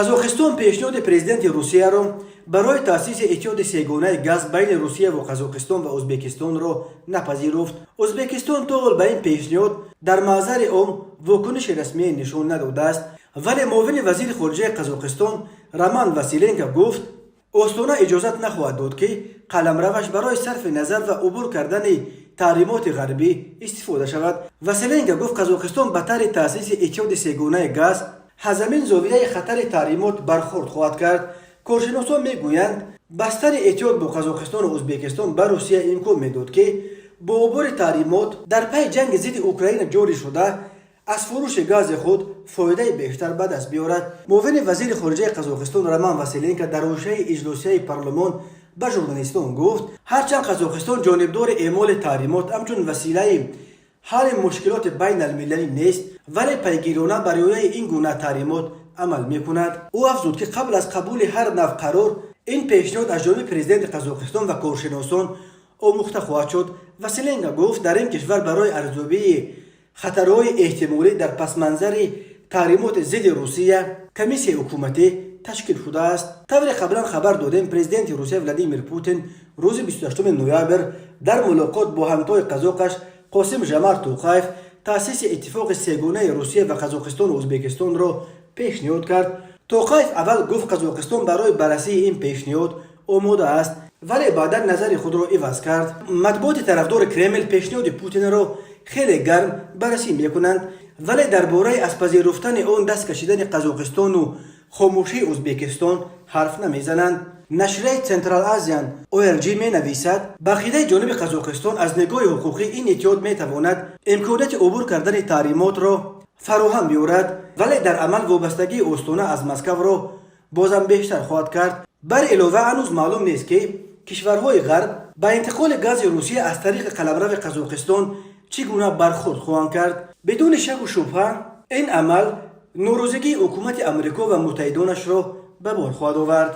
قزاقستان پیشنهاد پرزیدنت روسیه را برای تأسیس اتحاد سه‌گانه گاز بین روسیه و قزاقستان و ازبکستان را نپذیرفت. ازبکستان تا حال به این پیشنهاد در محضر آن واکنش رسمی نشان نداده است، ولی معاون وزیر خارجه قزاقستان رمان واسیلنکو گفت استانه اجازت نخواهد داد که قلمروش برای صرف نظر و عبور کردن تحریمات غربی استفاده شود. واسیلنکو گفت قزاقستان به طرح تأسیس اتحاد سه‌گانه گاز از همین زاویه خطر تحریمات برخورد خواهد کرد. کارشناسان میگویند بستن اتحاد با قزاقستان و ازبکستان به روسیه امکان میداد که با عبور تحریمات در پی جنگ ضد اوکراین جاری شده از فروش گاز خود فایده بیشتر به دست بیاورد. معاون وزیر خارجه قزاقستان رمان واسیلنکو در حاشیه اجلاسی پارلمان به ژورنالیستان گفت هرچند قزاقستان جانبدار اعمال تحریمات همچون وسیله حل مشکلات بین المللی نیست، ولی پیگیرانه برای این گونه تحریمات عمل میکند. او افزود که قبل از قبول هر نوع قرار این پیشنهاد از جانب پرزیدنت قزاقستان و کارشناسان آموخته خواهد شد. واسیلنکو گفت در این کشور برای ارزیابی خطرهای احتمالی در پس منظر تحریمات ضد روسیه کمیسیون حکومتی تشکیل شده است. طور قبلا خبر دادیم پرزیدنت روسیه ولادیمیر پوتین روز 28 نوامبر در ملاقات با همتای قزاقش قاسم جمال توقایف تأسیس اتفاق سه‌گانه روسیه و قزاقستان و ازبکستان را پیشنهاد کرد. توقایف اول گفت قزاقستان برای بررسی این پیشنهاد آماده است، ولی بعدا نظر خود را عوض کرد. مطبوعات طرفدار کرمل پیشنهاد پوتین را خیلی گرم بررسی میکنند، ولی درباره از پذیرفتن آن دست کشیدن قزاقستان و خاموشی ازبکستان حرف نمیزنند. نشریه سنترال آزیان ORG می نویسد بقیده جانب قزاقستان از نگاه حقوقی این اتحاد می تواند امکانات عبور کردن تحریمات را فراهم بیاورد، ولی در عمل وابستگی استانه از مسکو را بازم بیشتر خواهد کرد. بر علاوه هنوز معلوم نیست که کشورهای غرب با انتقال گاز روسیه از طریق قلمرو قزاقستان چگونه برخورد خواهند کرد. بدون شک و شبهه این عمل ناراضگی حکومت امریکا و متحدانش را به بار خواهد آورد.